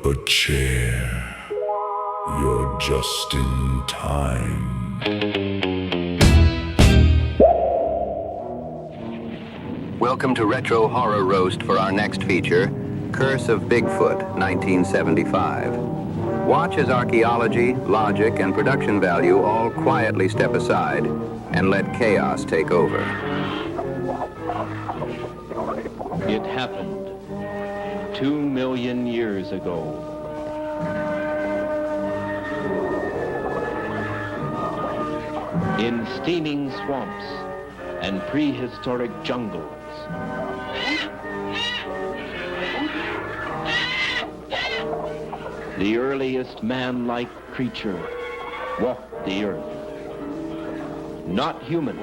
up a chair. You're just in time. Welcome to Retro Horror Roast for our next feature, Curse of Bigfoot, 1975. Watch as archaeology, logic, and production value all quietly step aside and let chaos take over. It happened 2 million years ago. In steaming swamps and prehistoric jungles, the earliest man-like creature walked the earth. Not human,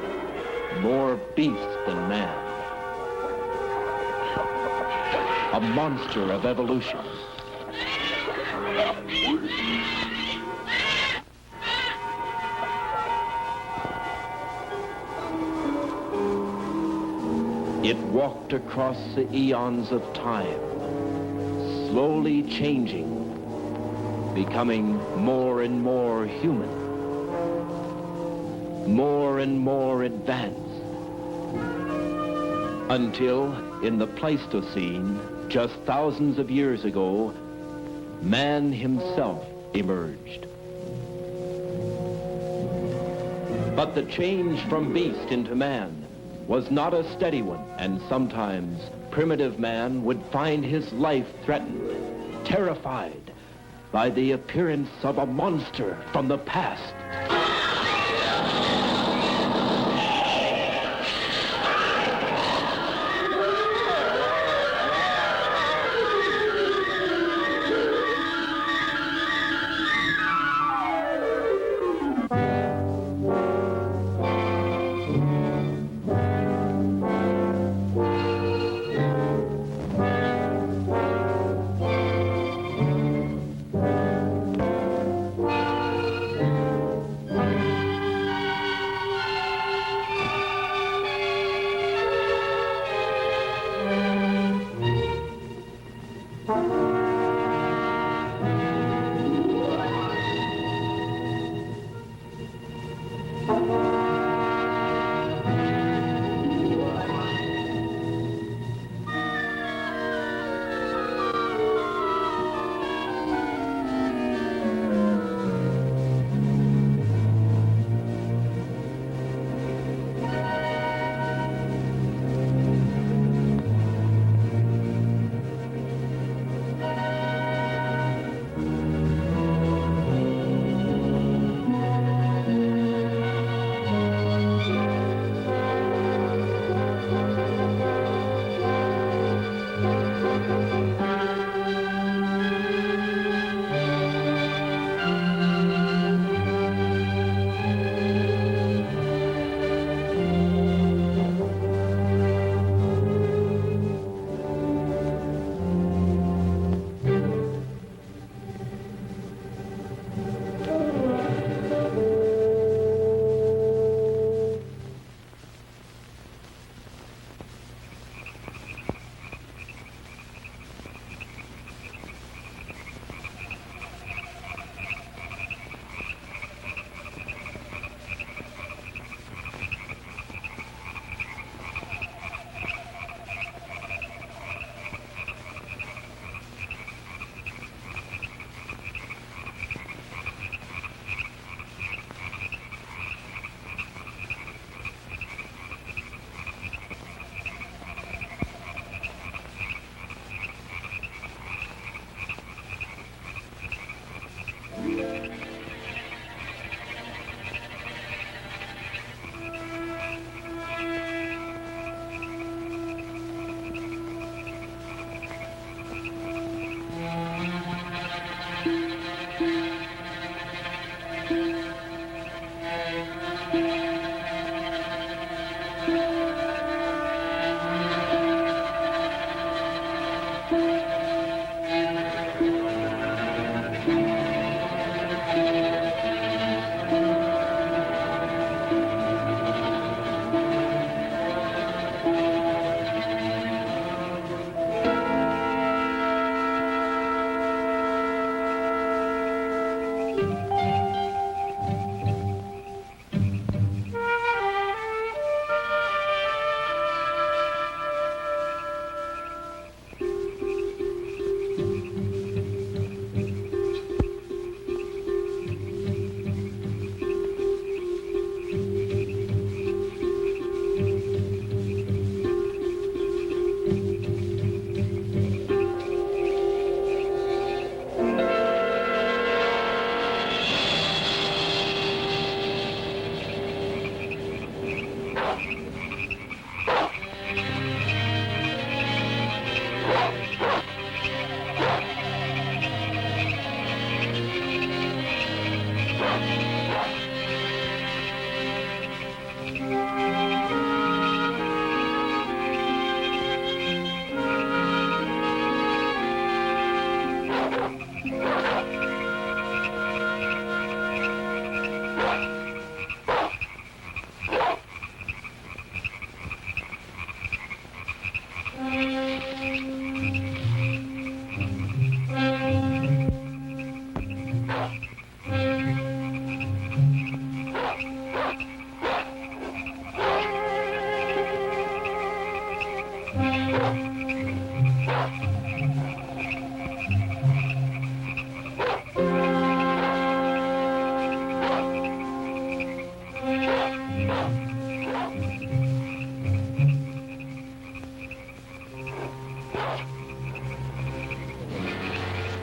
more beast than man. A monster of evolution. It walked across the eons of time, slowly changing, becoming more and more human, more and more advanced, until in the Pleistocene, just thousands of years ago, man himself emerged. But the change from beast into man was not a steady one, and sometimes primitive man would find his life threatened, terrified by the appearance of a monster from the past.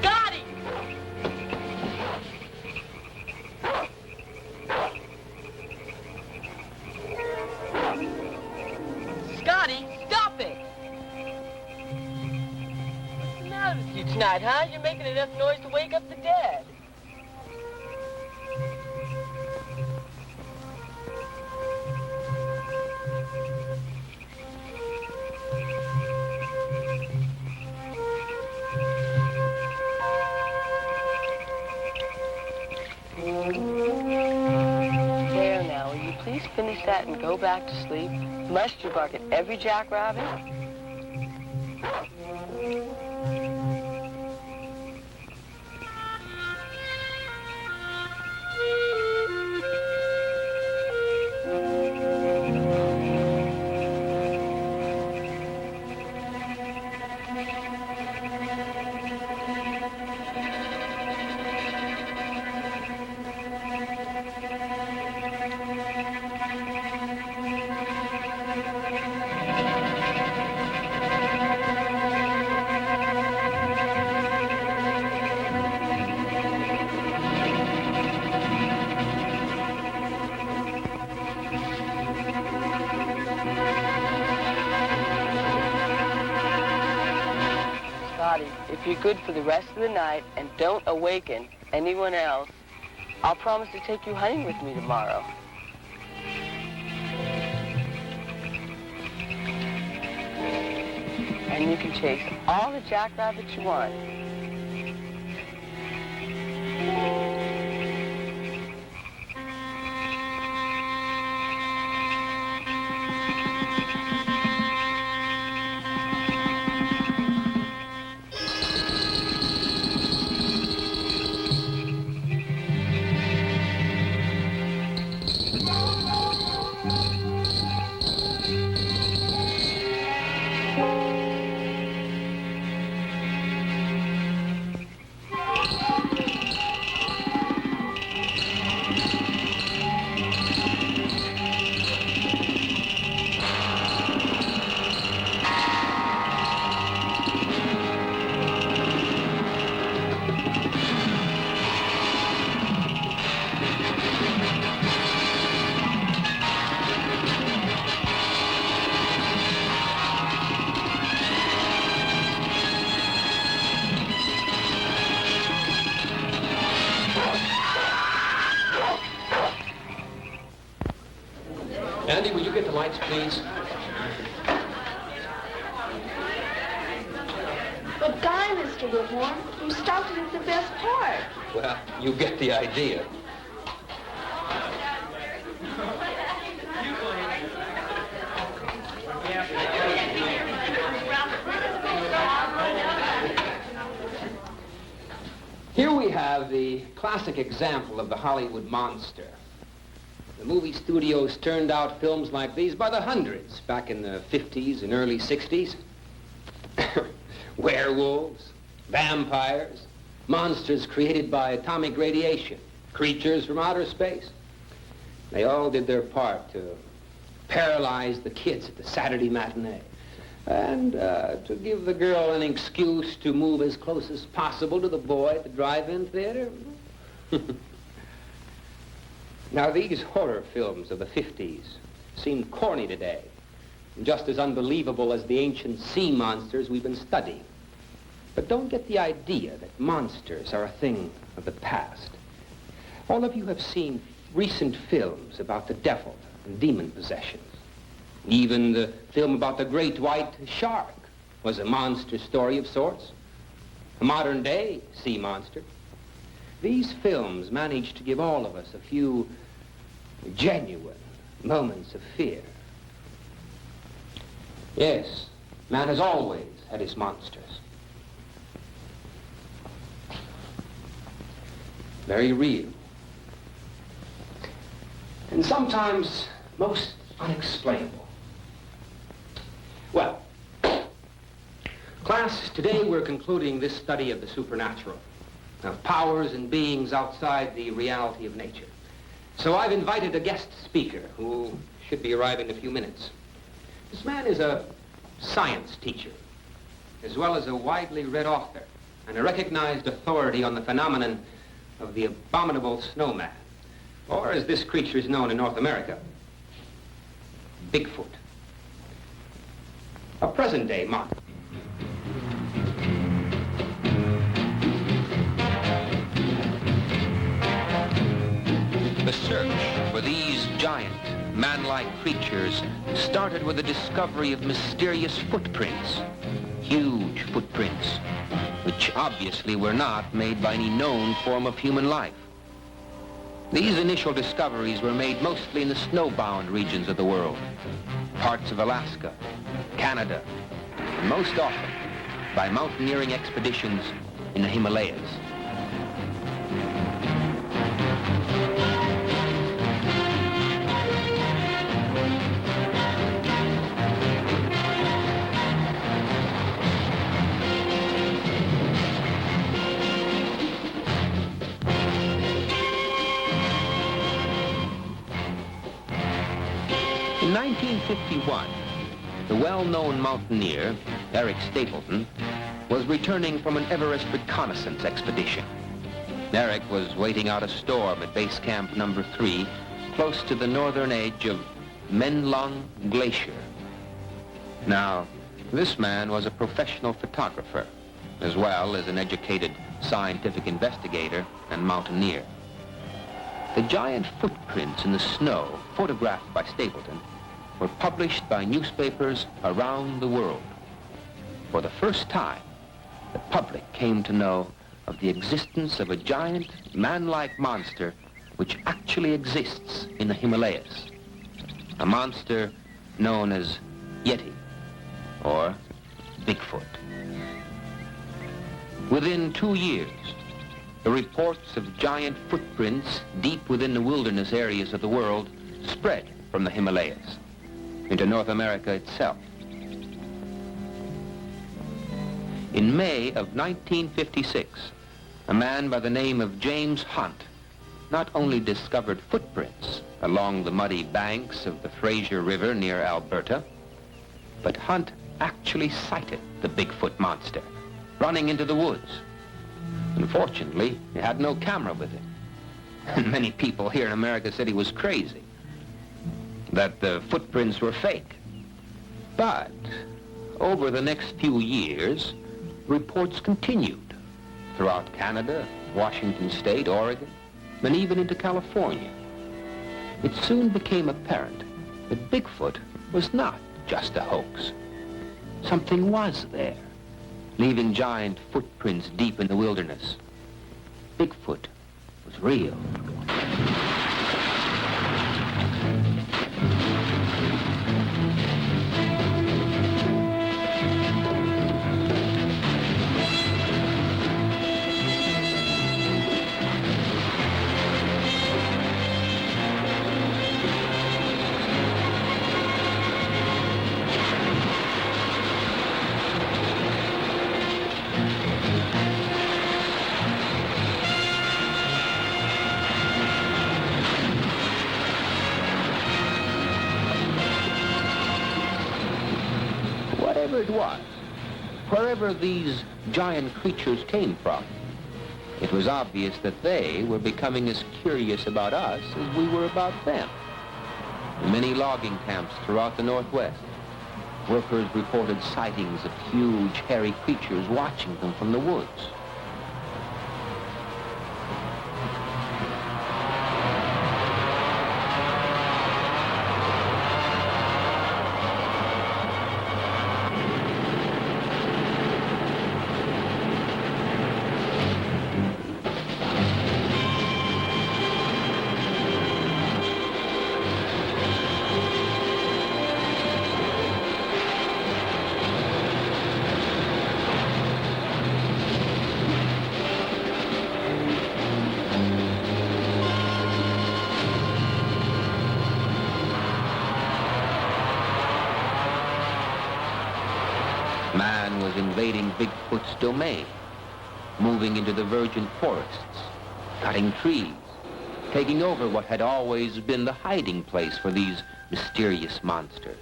Scotty! Scotty, stop it! What's the matter with you tonight, huh? You're making enough noise to wake up the dead. There now, will you please finish that and go back to sleep? Must you bark at every jackrabbit? If you're good for the rest of the night and don't awaken anyone else, I'll promise to take you hunting with me tomorrow. And you can chase all the jackrabbits you want. Andy, will you get the lights, please? But Guy, Mr. Whitmore, you started at the best part. Well, you get the idea. Here we have the classic example of the Hollywood monster. The movie studios turned out films like these by the hundreds back in the 50s and early 60s. Werewolves, vampires, monsters created by atomic radiation, creatures from outer space. They all did their part to paralyze the kids at the Saturday matinee and to give the girl an excuse to move as close as possible to the boy at the drive-in theater. Now, these horror films of the 50s seem corny today, and just as unbelievable as the ancient sea monsters we've been studying. But don't get the idea that monsters are a thing of the past. All of you have seen recent films about the devil and demon possessions. Even the film about the great white shark was a monster story of sorts, a modern-day sea monster. These films managed to give all of us a few genuine moments of fear. Yes, man has always had his monsters. Very real. And sometimes most unexplainable. Well, class, today we're concluding this study of the supernatural, of powers and beings outside the reality of nature. So I've invited a guest speaker who should be arriving in a few minutes. This man is a science teacher. as well as a widely read author and a recognized authority on the phenomenon of the abominable snowman, or as this creature is known in North America, Bigfoot. A present-day monster. The search for these giant, man-like creatures started with the discovery of mysterious footprints, huge footprints, which obviously were not made by any known form of human life. These initial discoveries were made mostly in the snowbound regions of the world, parts of Alaska, Canada, and most often by mountaineering expeditions in the Himalayas. In 1951, the well-known mountaineer, Eric Stapleton, was returning from an Everest reconnaissance expedition. Eric was waiting out a storm at base camp number 3, close to the northern edge of Menlong Glacier. Now, this man was a professional photographer, as well as an educated scientific investigator and mountaineer. The giant footprints in the snow, photographed by Stapleton, were published by newspapers around the world. For the first time, the public came to know of the existence of a giant, man-like monster which actually exists in the Himalayas. A monster known as Yeti, or Bigfoot. Within 2 years, the reports of giant footprints deep within the wilderness areas of the world spread from the Himalayas into North America itself. In May of 1956, a man by the name of James Hunt not only discovered footprints along the muddy banks of the Fraser River near Alberta, but Hunt actually sighted the Bigfoot monster running into the woods. Unfortunately, he had no camera with him. And many people here in America said he was crazy, that the footprints were fake. But over the next few years, reports continued throughout Canada, Washington State, Oregon, and even into California. It soon became apparent that Bigfoot was not just a hoax. Something was there, leaving giant footprints deep in the wilderness. Bigfoot was real. Whatever it was, wherever these giant creatures came from, it was obvious that they were becoming as curious about us as we were about them. In many logging camps throughout the Northwest, workers reported sightings of huge, hairy creatures watching them from the woods. Man was invading Bigfoot's domain, moving into the virgin forests, cutting trees, taking over what had always been the hiding place for these mysterious monsters.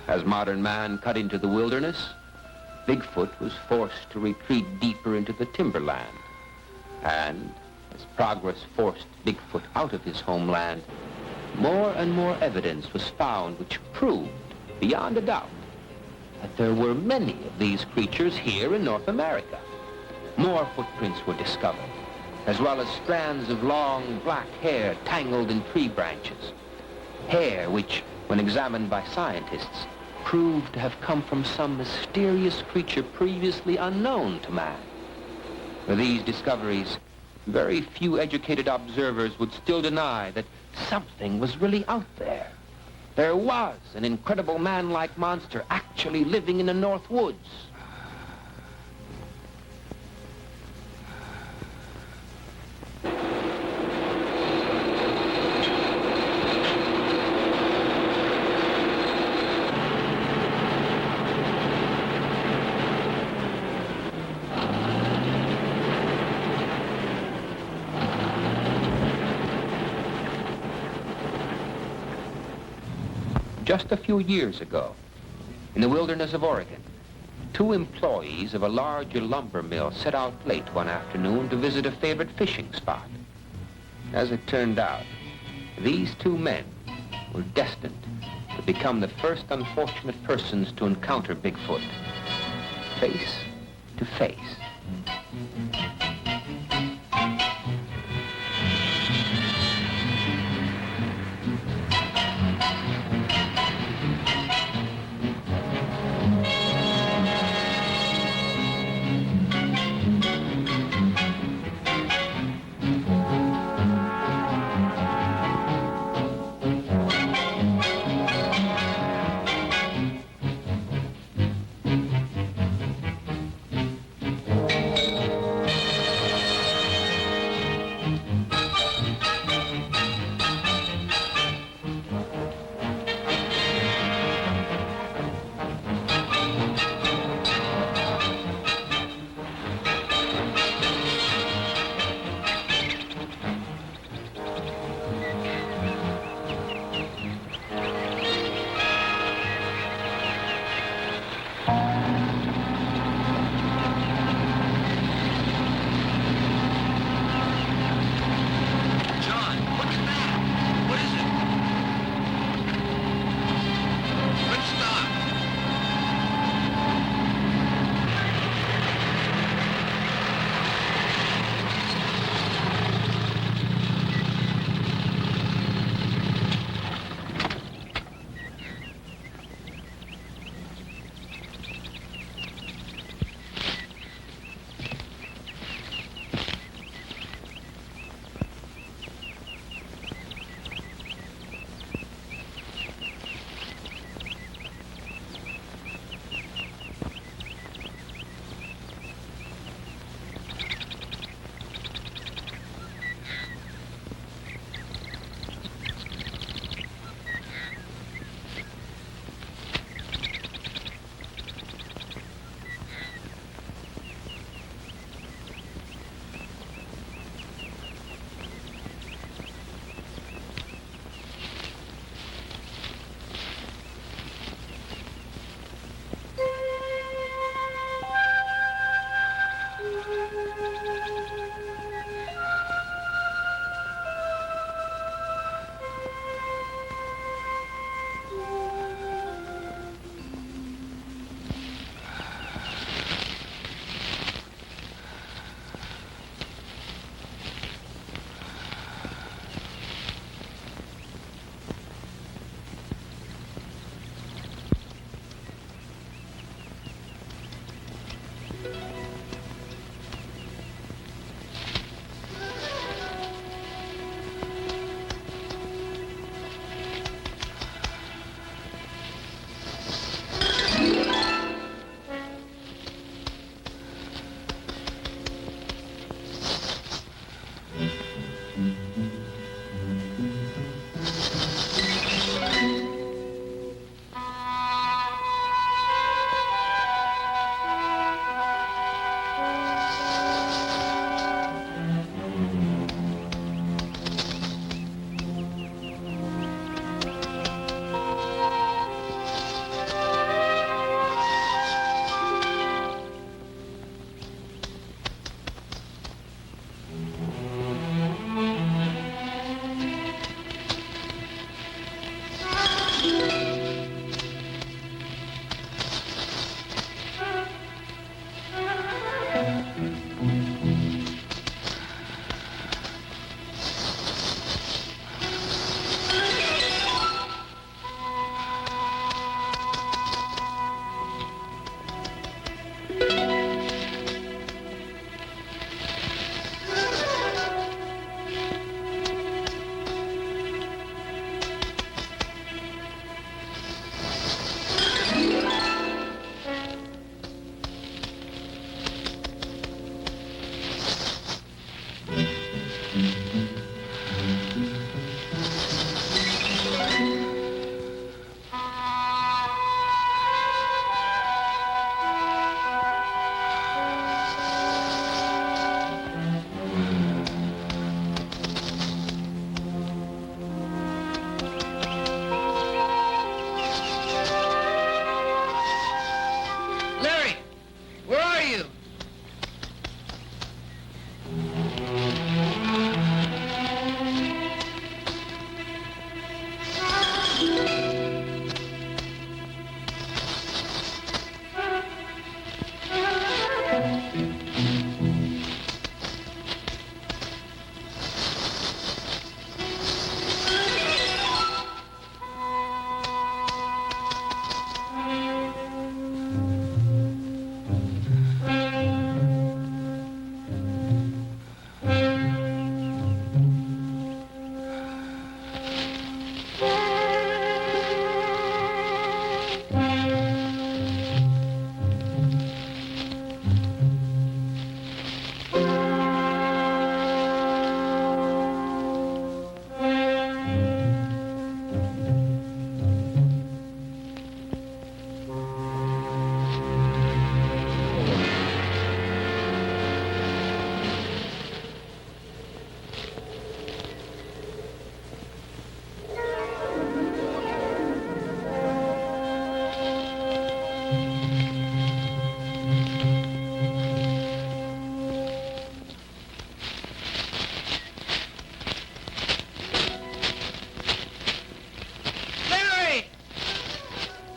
As modern man cut into the wilderness, Bigfoot was forced to retreat deeper into the timberland. And as progress forced Bigfoot out of his homeland, more and more evidence was found which proved, beyond a doubt, that there were many of these creatures here in North America. More footprints were discovered, as well as strands of long black hair tangled in tree branches. Hair which, when examined by scientists, proved to have come from some mysterious creature previously unknown to man. For these discoveries, very few educated observers would still deny that something was really out there. There was an incredible man-like monster actually living in the North Woods. Just a few years ago, in the wilderness of Oregon, two employees of a large lumber mill set out late one afternoon to visit a favorite fishing spot. As it turned out, these two men were destined to become the first unfortunate persons to encounter Bigfoot, face to face.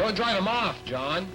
Go drive him off, John.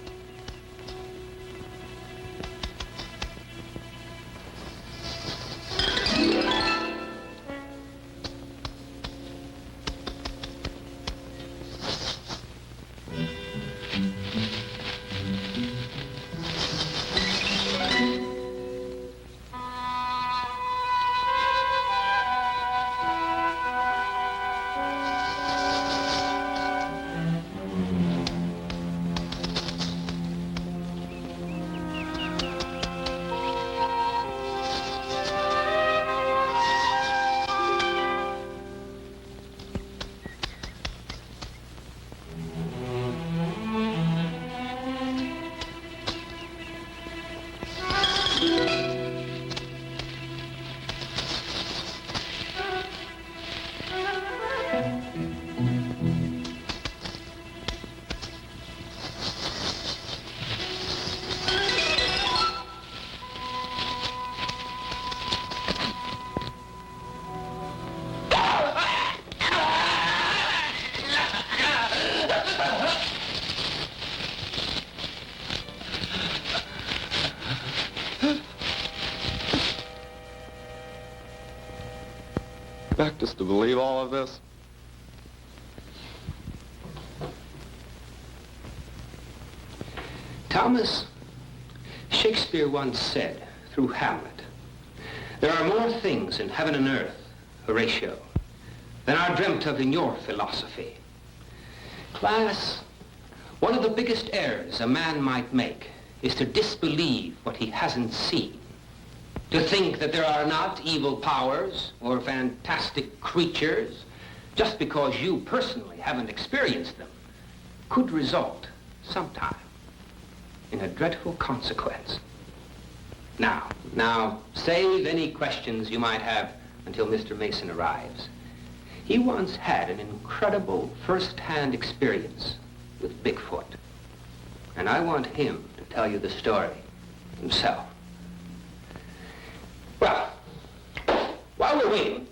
Expect us to believe all of this? Thomas, Shakespeare once said, through Hamlet, there are more things in heaven and earth, Horatio, than are dreamt of in your philosophy. Class, one of the biggest errors a man might make is to disbelieve what he hasn't seen. To think that there are not evil powers or fantastic creatures just because you personally haven't experienced them could result sometime in a dreadful consequence. Now, save any questions you might have until Mr. Mason arrives. He once had an incredible first-hand experience with Bigfoot, and I want him to tell you the story himself. Well, while we're waiting,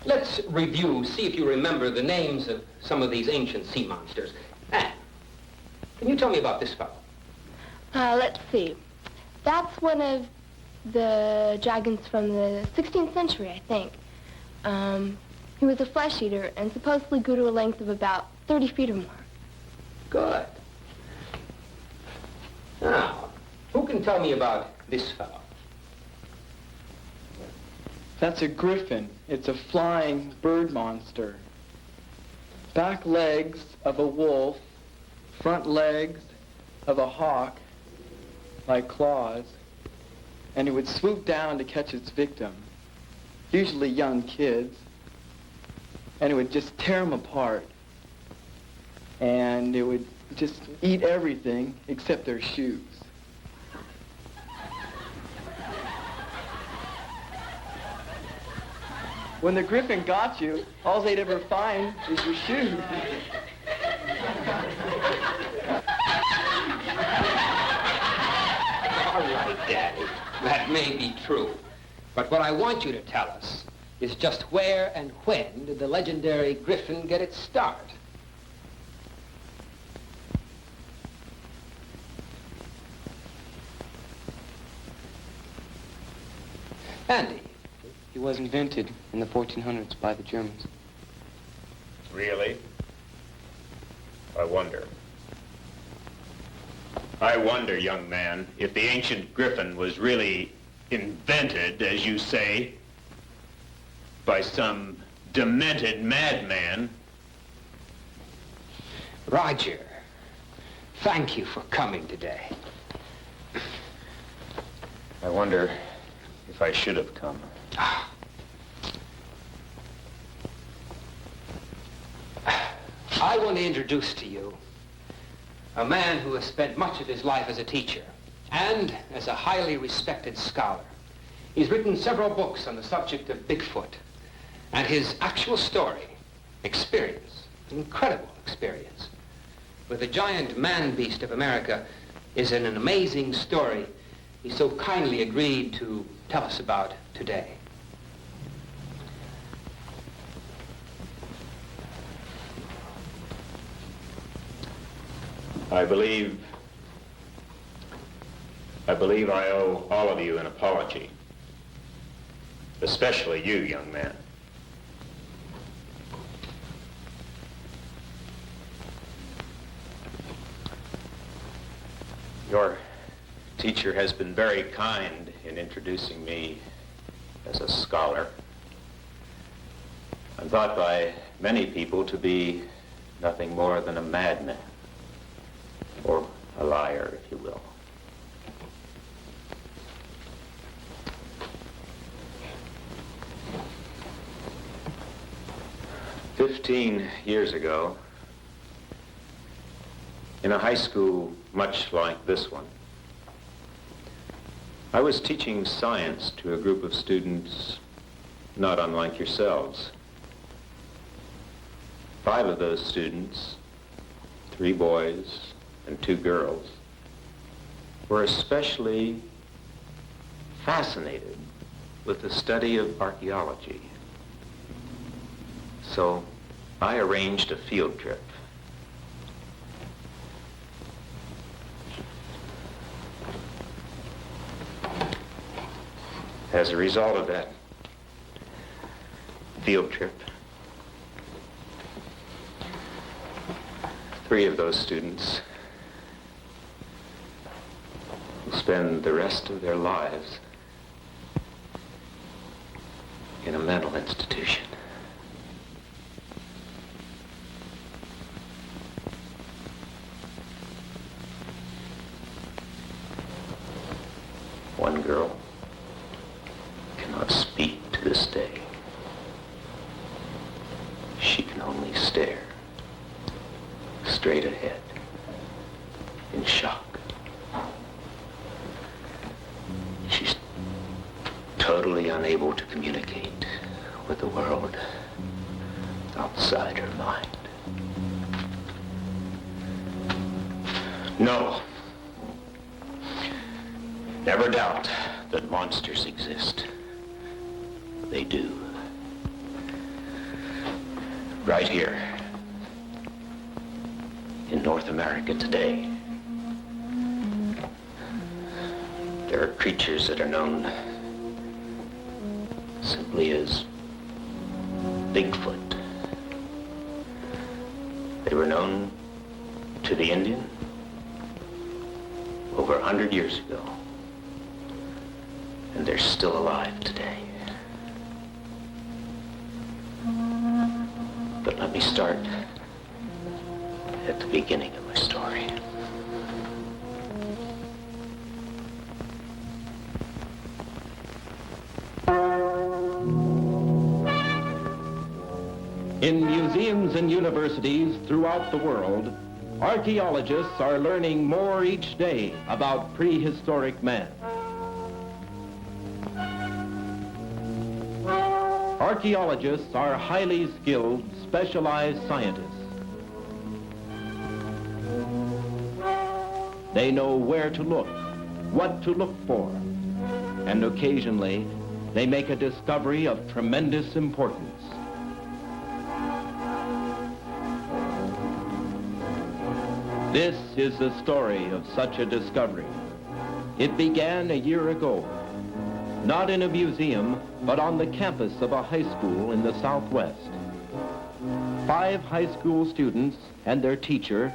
let's review, see if you remember the names of some of these ancient sea monsters. Anne, can you tell me about this fellow? Let's see. That's one of the dragons from the 16th century, I think. He was a flesh eater and supposedly grew to a length of about 30 feet or more. Good. Now, who can tell me about this fellow? That's a griffin. It's a flying bird monster. Back legs of a wolf, front legs of a hawk, like claws, and it would swoop down to catch its victim, usually young kids, and it would just tear them apart. And it would just eat everything except their shoes. When the griffin got you, all they'd ever find is your shoes. All right, Daddy. That may be true. But what I want you to tell us is just where and when did the legendary griffin get its start? Andy. He was invented in the 1400s by the Germans. Really? I wonder, young man, if the ancient griffin was really invented, as you say, by some demented madman. Roger, thank you for coming today. I wonder if I should have come. I want to introduce to you a man who has spent much of his life as a teacher and as a highly respected scholar. He's written several books on the subject of Bigfoot, and his actual story, experience, incredible experience, with the giant man-beast of America is an amazing story he so kindly agreed to tell us about today. I believe I owe all of you an apology. Especially you, young man. Your teacher has been very kind in introducing me as a scholar. I'm thought by many people to be nothing more than a madman, or a liar, if you will. "15 years ago, in a high school much like this one, I was teaching science to a group of students not unlike yourselves. 5 of those students, 3 boys and 2 girls, were especially fascinated with the study of archaeology. So I arranged a field trip. As a result of that field trip, 3 of those students will spend the rest of their lives in a mental institution. One girl cannot speak to this day. She can only stare straight ahead in shock. She's totally unable to communicate with the world outside her mind. No. Never doubt that monsters exist. They do. Right here in North America today, there are creatures that are known simply as Bigfoot. They were known to the Indian over 100 years ago, and they're still alive today. But let me start at the beginning of my story. In museums and universities throughout the world, archaeologists are learning more each day about prehistoric man. Archaeologists are highly skilled, specialized scientists. They know where to look, what to look for, and occasionally they make a discovery of tremendous importance. This is the story of such a discovery. It began a year ago, not in a museum, but on the campus of a high school in the Southwest. 5 high school students and their teacher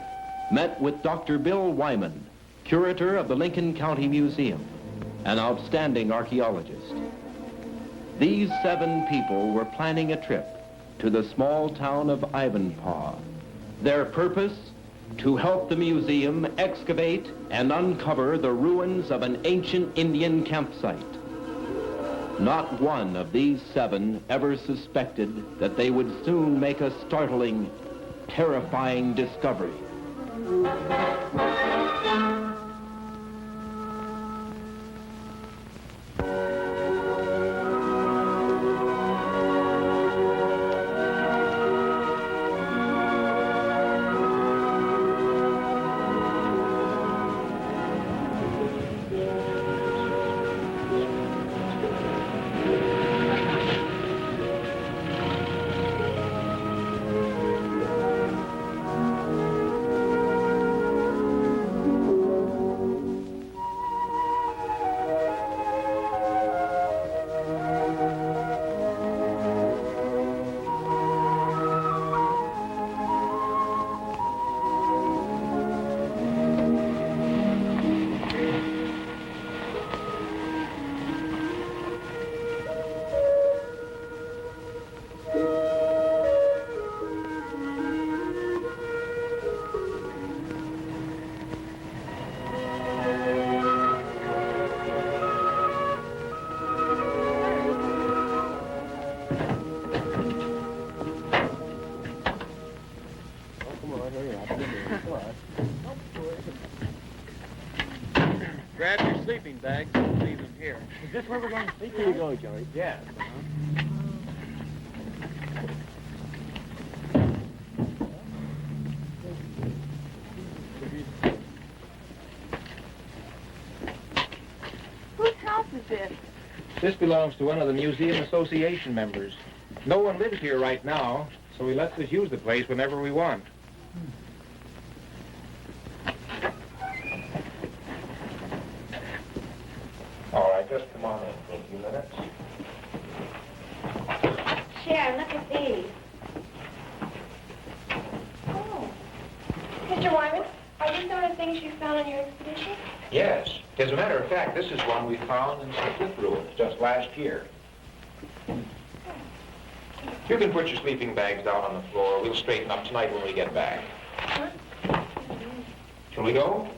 met with Dr. Bill Wyman, curator of the Lincoln County Museum, an outstanding archaeologist. These 7 people were planning a trip to the small town of Ivanpah. Their purpose? To help the museum excavate and uncover the ruins of an ancient Indian campsite. Not one of these 7 ever suspected that they would soon make a startling, terrifying discovery. grab your sleeping bags and leave them here. Is this where we're going to sleep? Here you go, Joey. Yes. Whose house is this? This belongs to one of the Museum Association members. No one lives here right now, so he lets us use the place whenever we want. All right, just come on in for a few minutes. Sharon, look at these. Oh. Mr. Wyman, are these some of the things you found on your expedition? Yes. As a matter of fact, this is one we found in some cliff ruins just last year. You can put your sleeping bags down on the floor. We'll straighten up tonight when we get back. Shall we go?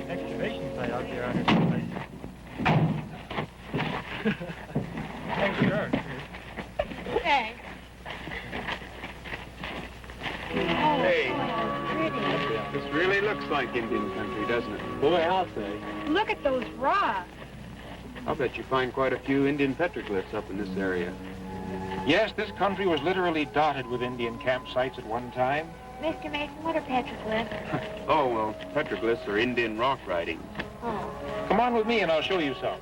Excavation site out there under some place. Thanks, sure. Hey. Hey. This really looks like Indian country, doesn't it? Boy, I'll say. Look at those rocks. I'll bet you find quite a few Indian petroglyphs up in this area. Yes, this country was literally dotted with Indian campsites at one time. Mr. Mason, what are petroglyphs? Oh, well, petroglyphs are Indian rock writing. Oh. Come on with me and I'll show you some.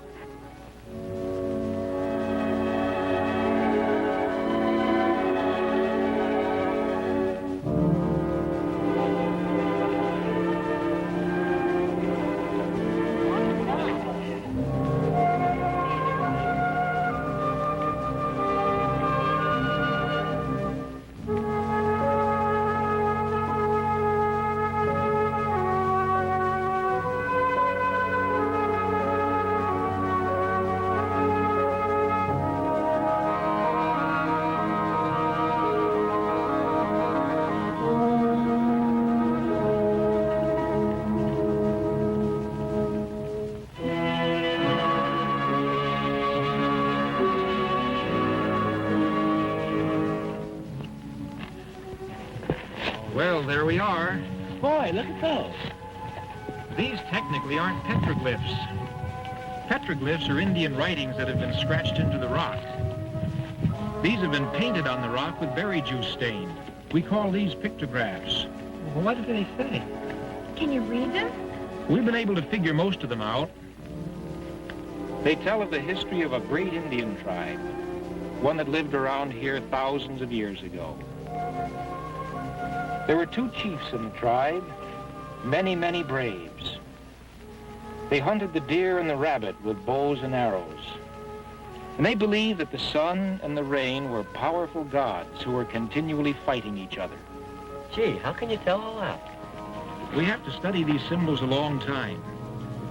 Well, there we are. Boy, look at those. These technically aren't petroglyphs. Petroglyphs are Indian writings that have been scratched into the rock. These have been painted on the rock with berry juice stain. We call these pictographs. Well, what do they say? Can you read them? We've been able to figure most of them out. They tell of the history of a great Indian tribe, one that lived around here thousands of years ago. There were two chiefs in the tribe, many, many braves. They hunted the deer and the rabbit with bows and arrows. And they believed that the sun and the rain were powerful gods who were continually fighting each other. Gee, how can you tell all that? We have to study these symbols a long time.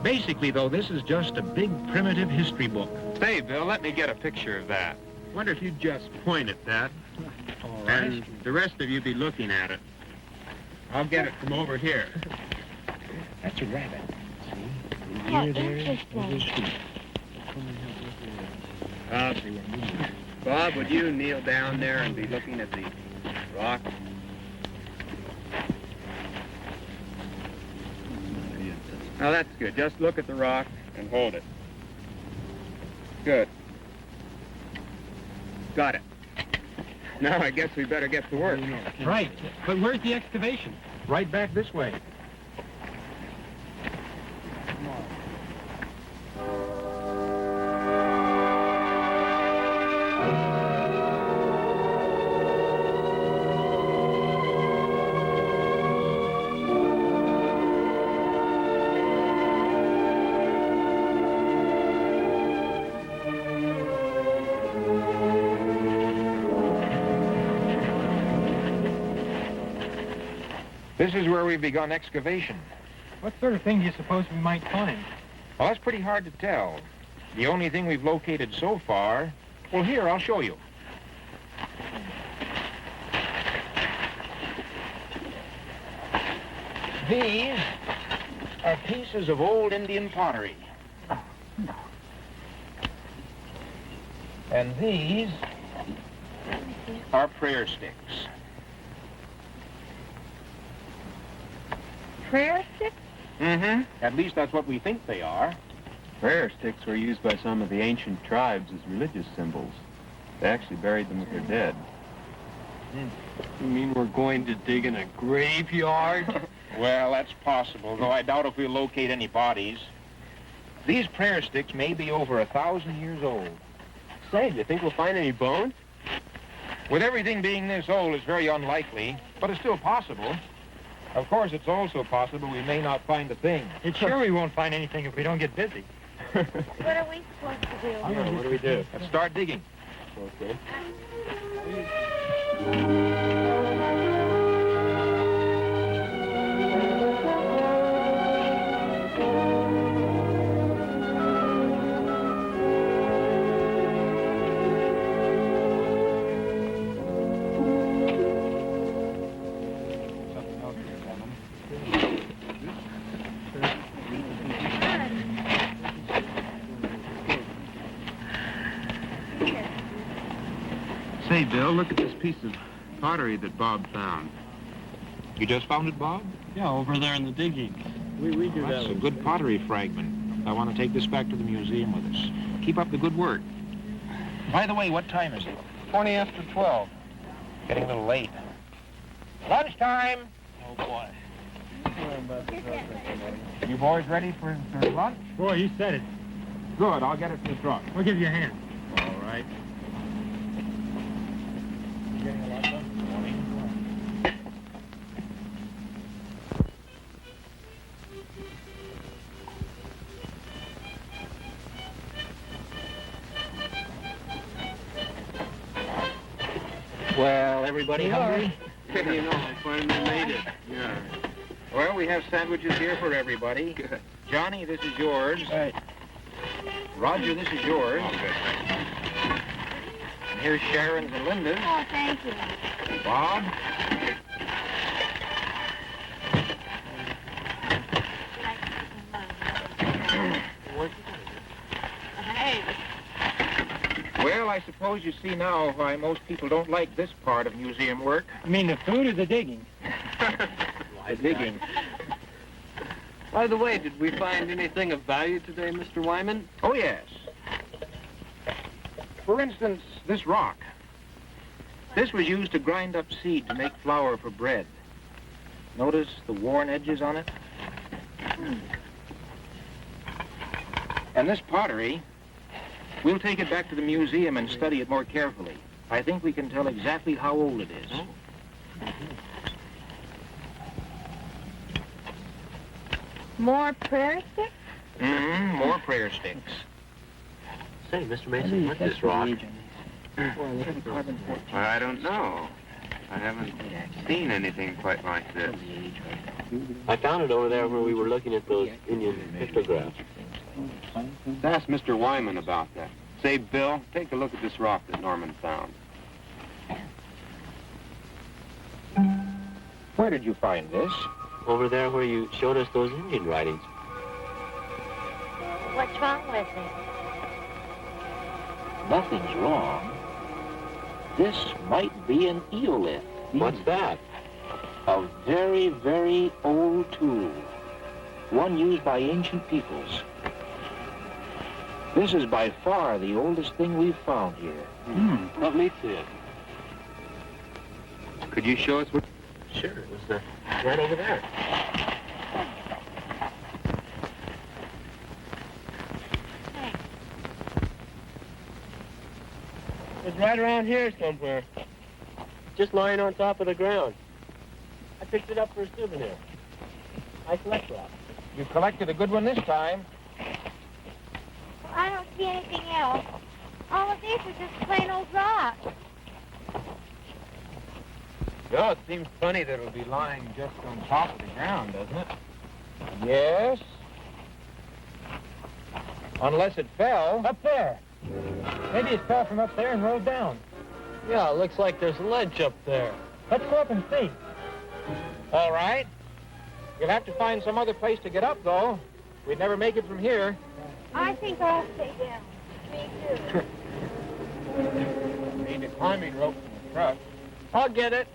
Basically, though, this is just a big primitive history book. Say, Bill, let me get a picture of that. Wonder if you'd just point at that. All right. And the rest of you be looking at it. I'll get it from over here. That's a rabbit. See? How interesting. Bob, would you kneel down there and be looking at the rock? Now that's good. Just look at the rock and hold it. Good. Got it. Now I guess we better get to work. Right. But where's the excavation? Right back this way. This is where we've begun excavation. What sort of thing do you suppose we might find? Well, that's pretty hard to tell. The only thing we've located so far... Well, here, I'll show you. These are pieces of old Indian pottery. And these are prayer sticks. Prayer sticks? Mm-hmm. At least that's what we think they are. Prayer sticks were used by some of the ancient tribes as religious symbols. They actually buried them with their dead. You mean we're going to dig in a graveyard? Well, that's possible, though I doubt if we'll locate any bodies. These prayer sticks may be over 1,000 years old. Say, do you think we'll find any bones? With everything being this old, it's very unlikely, but it's still possible. Of course, it's also possible we may not find a thing. It's sure we won't find anything if we don't get busy. What are we supposed to do? Yeah, what do we do? Let's start digging. Okay. Say, Bill, look at this piece of pottery that Bob found. You just found it, Bob? Yeah, over there in the digging. We do that. That's a good pottery fragment. I want to take this back to the museum with us. Keep up the good work. By the way, what time is it? 20 after 12. Getting a little late. Lunchtime! Oh, boy. You boys ready for lunch? Boy, you said it. Good, I'll get it in the truck. We'll give you a hand. All right. You getting a lot done? Well, everybody hungry? You know, I finally made it. Yeah. Well, we have sandwiches here for everybody. Good. Johnny, this is yours. Right. Roger, this is yours. And here's Sharon's and Linda's. Oh, thank you. Bob. Hey. Well, I suppose you see now why most people don't like this part of museum work. You mean the food or the digging? The digging. By the way, did we find anything of value today, Mr. Wyman? Oh, yes. For instance, this rock. This was used to grind up seed to make flour for bread. Notice the worn edges on it? And this pottery, we'll take it back to the museum and study it more carefully. I think we can tell exactly how old it is. More prayer sticks? Mm-hmm, more prayer sticks. Say, Mr. Mason, what's this rock? I don't know. I haven't seen anything quite like this. I found it over there where we were looking at those Indian pictographs. Ask Mr. Wyman about that. Say, Bill, take a look at this rock that Norman found. Where did you find this? Over there where you showed us those Indian writings. What's wrong with it? Nothing's wrong. This might be an eolith. What's that? A very, very old tool. One used by ancient peoples. This is by far the oldest thing we've found here. Let me see it. Could you show us what... Sure, it was right over there. It's right around here somewhere. Just lying on top of the ground. I picked it up for a souvenir. I collect rocks. You collected a good one this time. Well, I don't see anything else. All of these are just plain old rocks. Well, it seems funny that it'll be lying just on top of the ground, doesn't it? Yes. Unless it fell. Up there. Maybe it fell from up there and rolled down. Yeah, it looks like there's a ledge up there. Let's go up and see. All right. You'll have to find some other place to get up, though. We'd never make it from here. I think I'll stay down. Me too. Need a climbing rope from the truck. I'll get it.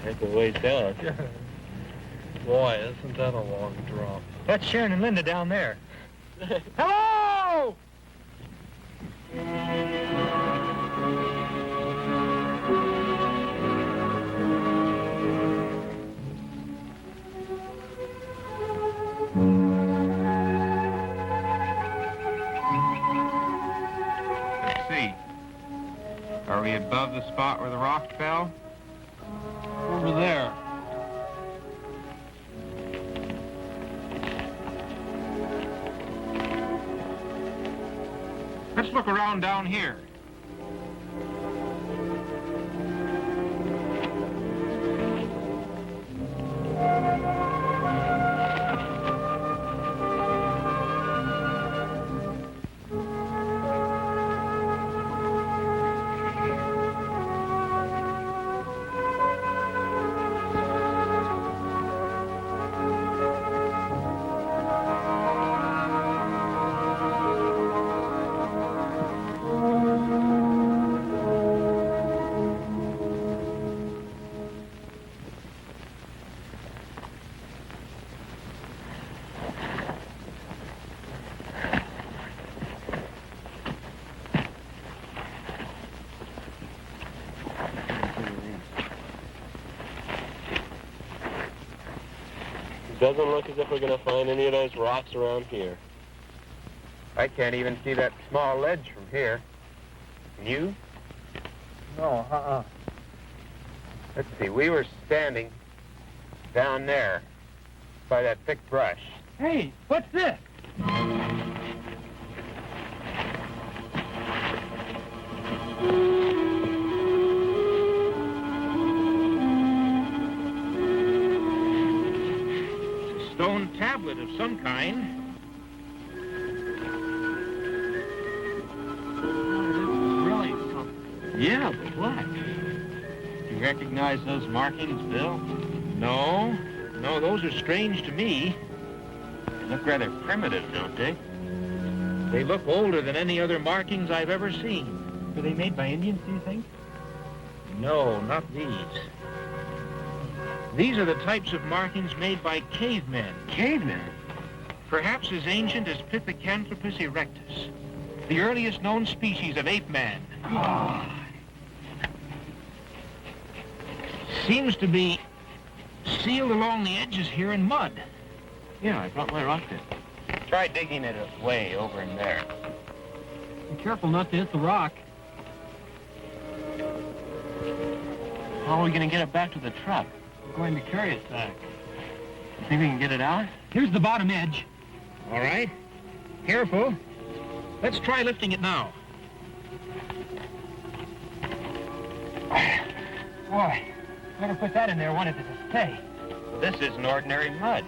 Heck of a ways down. Boy, isn't that a long drop. That's Sharon and Linda down there. Hello! Let's see. Are we above the spot where the rock fell? Over there. Let's look around down here. Doesn't look as if we're going to find any of those rocks around here. I can't even see that small ledge from here. Can you? No, Let's see, we were standing down there by that thick brush. Hey, what's this? Stone tablet of some kind. Really something. Yeah, black. Do you recognize those markings, Bill? No, those are strange to me. They look rather primitive, don't they? They look older than any other markings I've ever seen. Were they made by Indians, do you think? No, not these. These are the types of markings made by cavemen. Cavemen? Perhaps as ancient as Pithecanthropus erectus, the earliest known species of ape man. Seems to be sealed along the edges here in mud. Yeah, I brought my rock pit. Try digging it away over in there. Be careful not to hit the rock. How are we going to get it back to the truck? We're going to carry it back. You think we can get it out? Here's the bottom edge. All right. Careful. Let's try lifting it now. Boy, whoever put that in there wanted it to stay. Well, this isn't ordinary mud.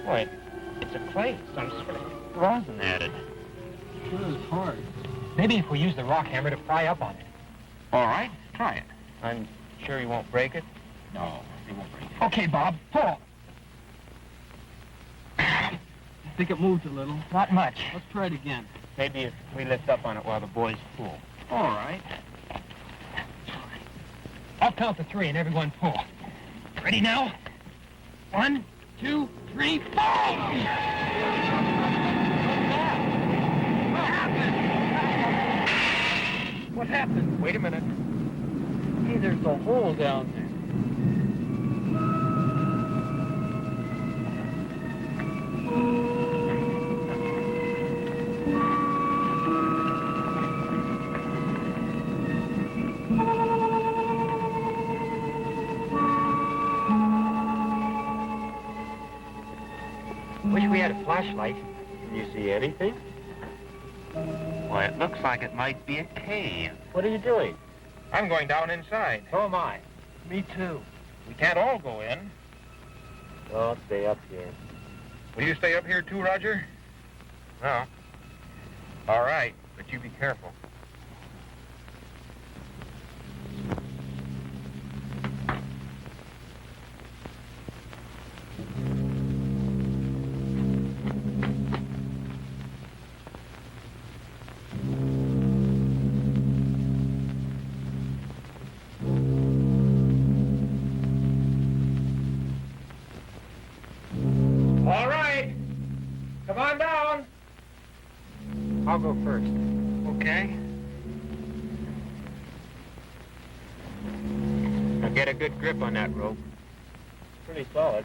Boy, it's a clay. Some sort of rosin added. Sure is hard. Maybe if we use the rock hammer to pry up on it. All right, try it. I'm sure you won't break it? No, it won't break it. Okay, Bob, pull. I think it moved a little. Not much. Let's try it again. Maybe if we lift up on it while the boys pull. All right. I'll count to 3 and everyone pull. Ready now? 1, 2, 3, pull! What happened? Wait a minute. Hey, there's a hole down there. Wish we had a flashlight. Can you see anything? Why, it looks like it might be a cave. What are you doing? I'm going down inside. So am I. Me too. We can't all go in. I'll stay up here. Will you stay up here too, Roger? No. All right, but you be careful. All right. Come on down. I'll go first. Okay. Now get a good grip on that rope. Pretty solid.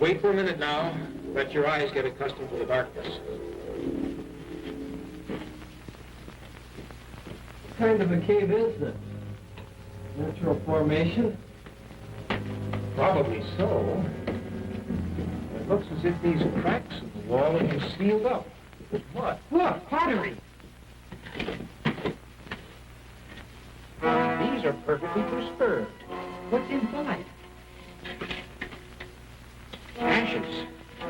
Wait for a minute now. Let your eyes get accustomed to the darkness. What kind of a cave is this? Natural formation? Probably so. It looks as if these cracks in the wall have been sealed up. With what? Look, pottery! These are perfectly preserved. What's inside? Ashes.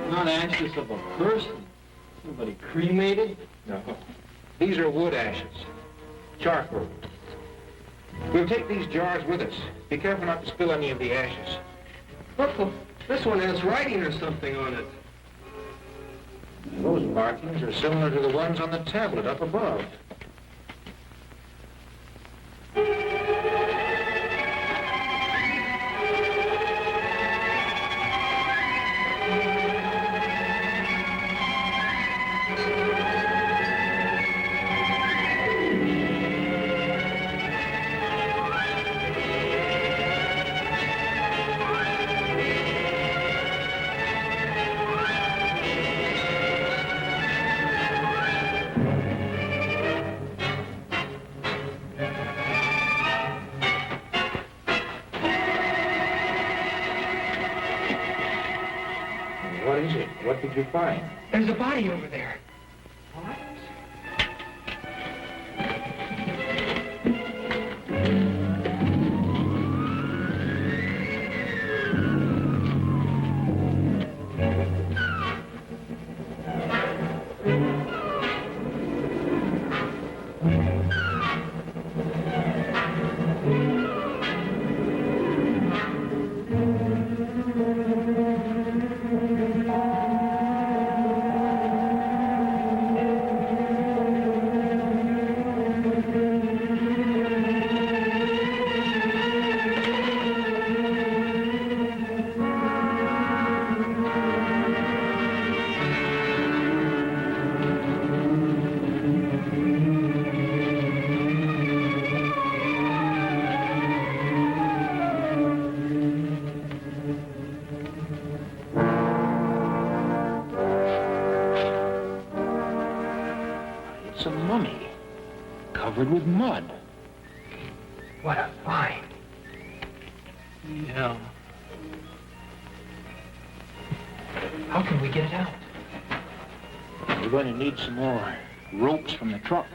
Not ashes of a person. Somebody cremated? No. These are wood ashes. Charcoal. We'll take these jars with us. Be careful not to spill any of the ashes. Look, this one has writing or something on it. Those markings are similar to the ones on the tablet up above. is it? What did you find? There's a body over there. What? It's a mummy, covered with mud. What a find. Yeah. How can we get it out? We're going to need some more ropes from the truck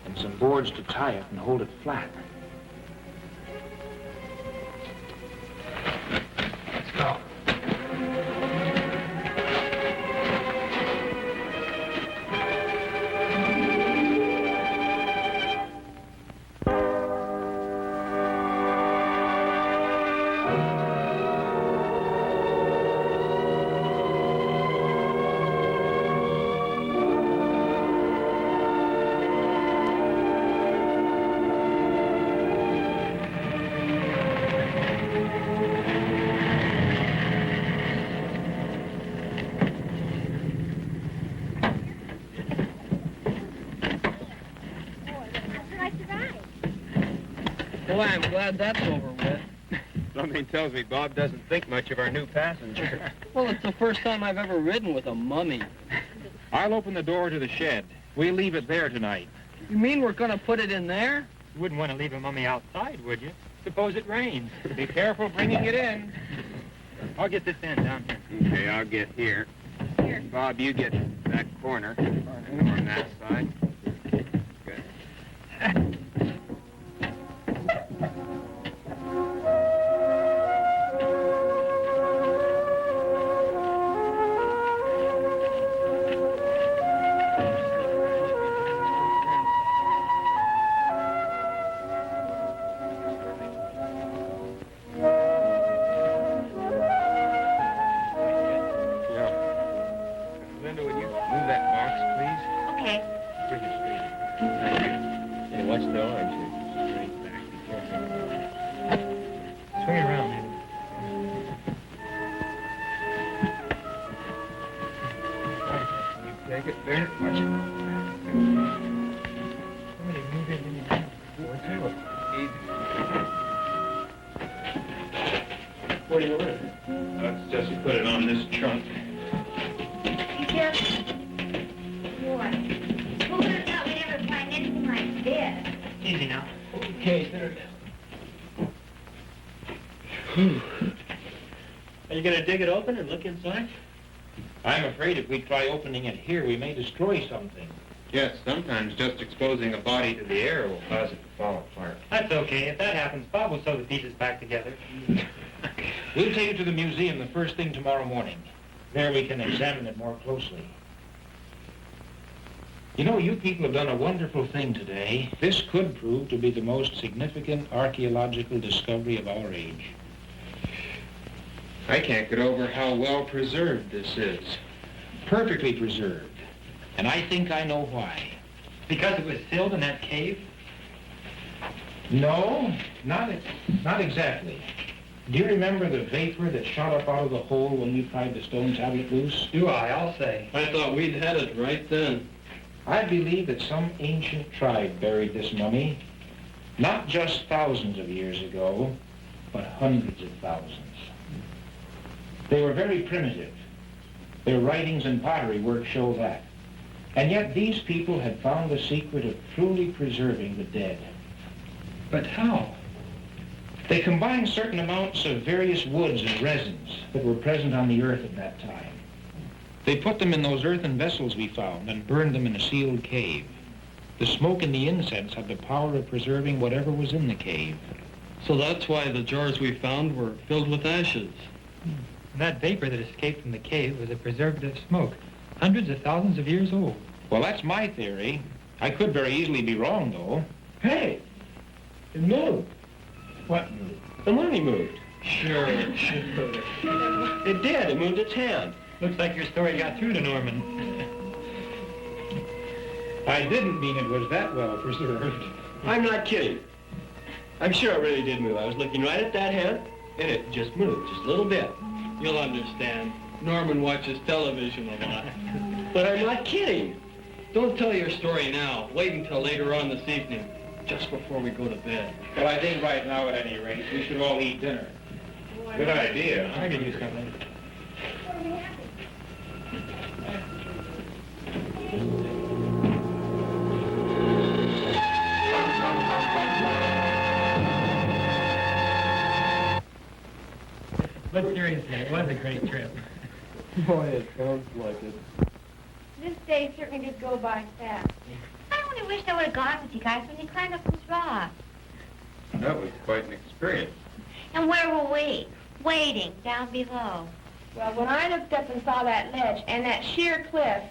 and some boards to tie it and hold it flat. Let's go. Boy, I'm glad that's over with. Something tells me Bob doesn't think much of our new passenger. Well, it's the first time I've ever ridden with a mummy. I'll open the door to the shed. We'll leave it there tonight. You mean we're going to put it in there? You wouldn't want to leave a mummy outside, would you? Suppose it rains. Be careful bringing it in. I'll get this end down here. Okay, I'll get here. Here. Bob, you get that corner on that side. Good. What do you order? Let's just put it on this trunk. You just... Boy, who would have thought we'd ever find anything like this? Easy now. Okay, sit her down. Are you going to dig it open and look inside? I'm afraid if we try opening it here, we may destroy something. Yes, sometimes just exposing a body to the air will cause it to fall apart. That's okay. If that happens, Bob will sew the pieces back together. We'll take it to the museum the first thing tomorrow morning. There we can examine it more closely. You know, you people have done a wonderful thing today. This could prove to be the most significant archaeological discovery of our age. I can't get over how well preserved this is. Perfectly preserved. And I think I know why. Because it was sealed in that cave? No, not exactly. Do you remember the vapor that shot up out of the hole when you pried the stone tablet loose? Do I? I'll say. I thought we'd had it right then. I believe that some ancient tribe buried this mummy, not just thousands of years ago, but hundreds of thousands. They were very primitive. Their writings and pottery work show that. And yet these people had found the secret of truly preserving the dead. But how? They combined certain amounts of various woods and resins that were present on the earth at that time. They put them in those earthen vessels we found and burned them in a sealed cave. The smoke and the incense had the power of preserving whatever was in the cave. So that's why the jars we found were filled with ashes. And that vapor that escaped from the cave was a preservative smoke, hundreds of thousands of years old. Well, that's my theory. I could very easily be wrong, though. Hey, it moved. What moved? The money moved. Sure. It did. It moved its hand. Looks like your story got through to Norman. I didn't mean it was that well preserved. I'm not kidding. I'm sure it really did move. I was looking right at that hand, and it just moved, just a little bit. You'll understand. Norman watches television a lot. But I'm not kidding. Don't tell your story now. Wait until later on this evening, just before we go to bed. Well, I think right now, at any rate, we should all eat dinner. Good idea. I could use something. But seriously, it was a great trip. Boy, it sounds like it. This day certainly did go by fast. I only wish I would have gone with you guys when you climbed up those rocks. That was quite an experience. And where were we? Waiting down below. Well, when I looked up and saw that ledge and that sheer cliff,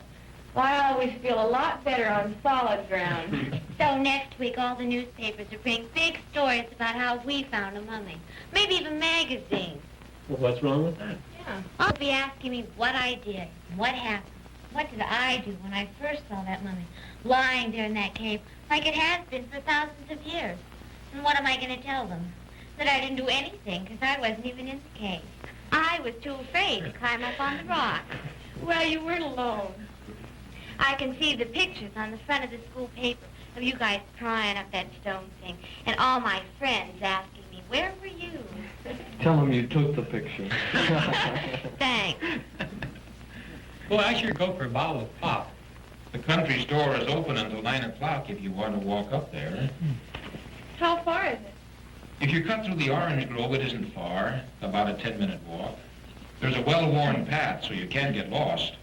well, I always feel a lot better on solid ground. So next week, all the newspapers will bring big stories about how we found a mummy. Maybe even magazines. Well, what's wrong with that? Yeah. They'll be asking me what I did, what happened. What did I do when I first saw that mummy lying there in that cave like it has been for thousands of years? And what am I going to tell them? That I didn't do anything because I wasn't even in the cave. I was too afraid to climb up on the rock. Well, you weren't alone. I can see the pictures on the front of the school paper of you guys prying up that stone thing and all my friends asking me, where were you? Tell him you took the picture. Thanks. Well, I sure go for a bottle of pop. The country store is open until 9 o'clock if you want to walk up there. How far is it? If you cut through the orange grove, it isn't far, about a 10-minute walk. There's a well-worn path, so you can't get lost.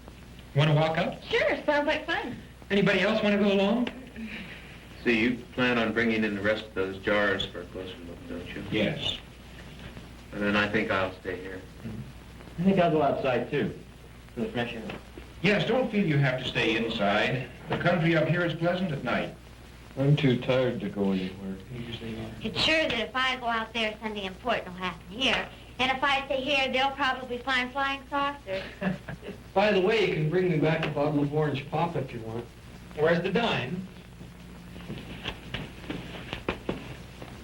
Want to walk up? Sure, sounds like fun. Anybody else want to go along? See, you plan on bringing in the rest of those jars for a closer look, don't you? Yes. And then I think I'll stay here. I think I'll go outside, too, for the fresh air. Yes, don't feel you have to stay inside. The country up here is pleasant at night. I'm too tired to go anywhere. It's sure that if I go out there, something important will happen here. And if I stay here, they'll probably find flying saucers. By the way, you can bring me back a bottle of orange pop if you want. Where's the dime?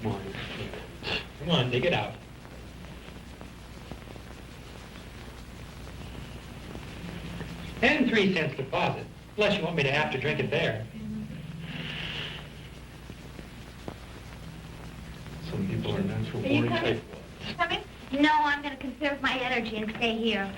Come on, dig it out. And 3 cents deposit, unless you want me to have to drink it there. Some people are natural Are you born coming? type. Coming? No, I'm going to conserve my energy and stay here.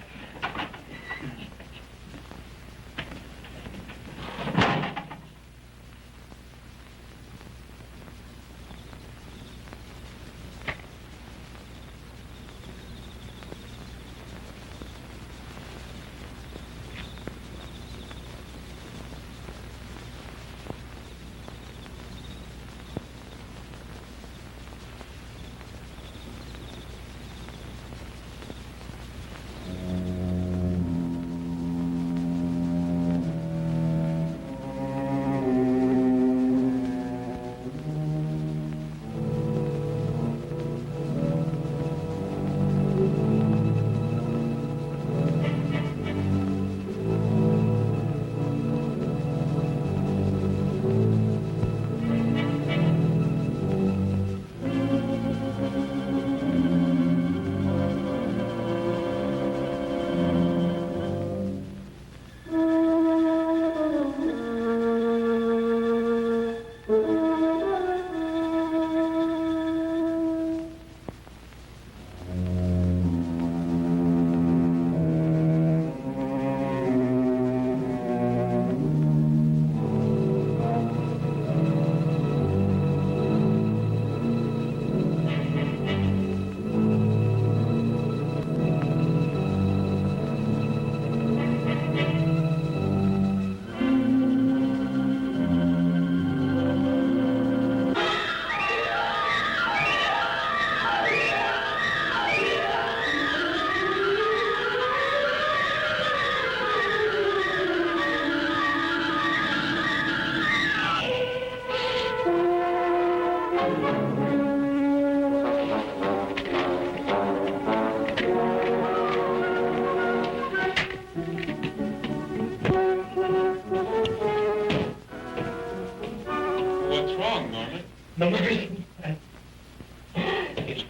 It's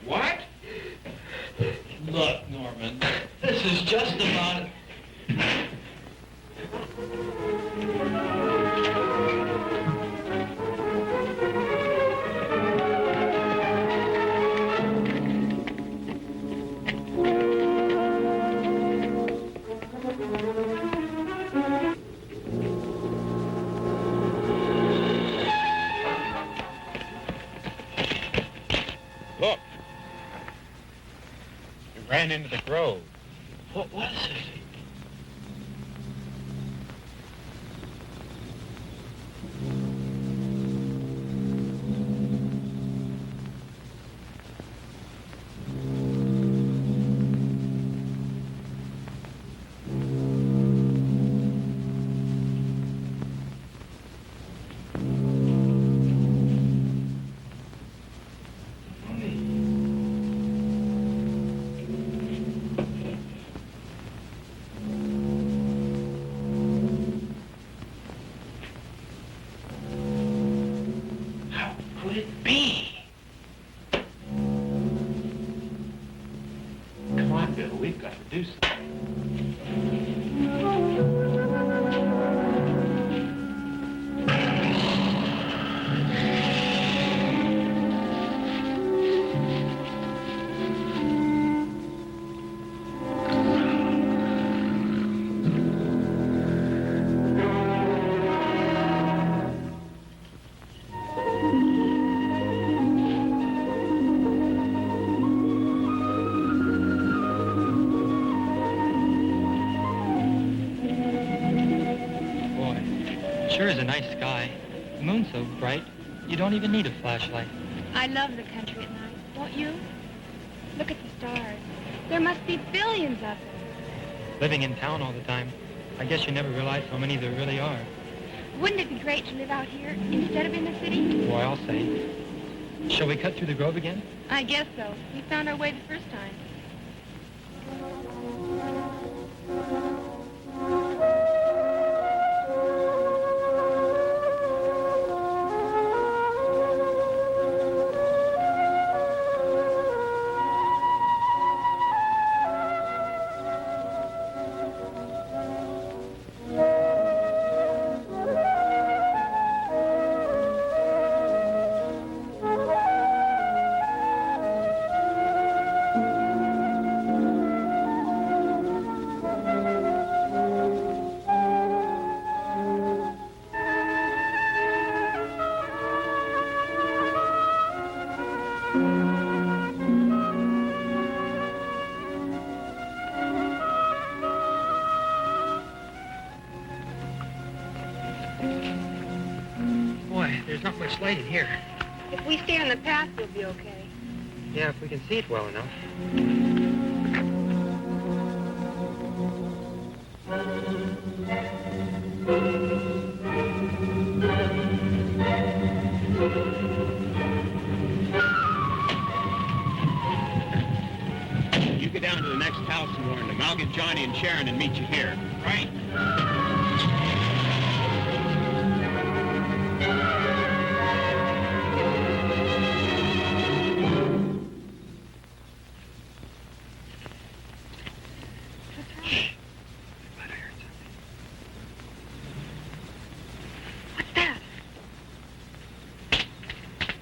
what? Look, Norman, this is just about it. Look. We ran into the grove. What was it? Could it be? Come on, Bill, we've got to do something. Sure is a nice sky. The moon's so bright, you don't even need a flashlight. I love the country at night, don't you? Look at the stars. There must be billions of them. Living in town all the time, I guess you never realize how many there really are. Wouldn't it be great to live out here instead of in the city? Boy, I'll say. Shall we cut through the grove again? I guess so. We found our way the first time. Boy, there's not much light in here. If we stay on the path, we'll be okay. Yeah, if we can see it well enough. You get down to the next house and warn them. I'll get Johnny and Sharon and meet you here. Right.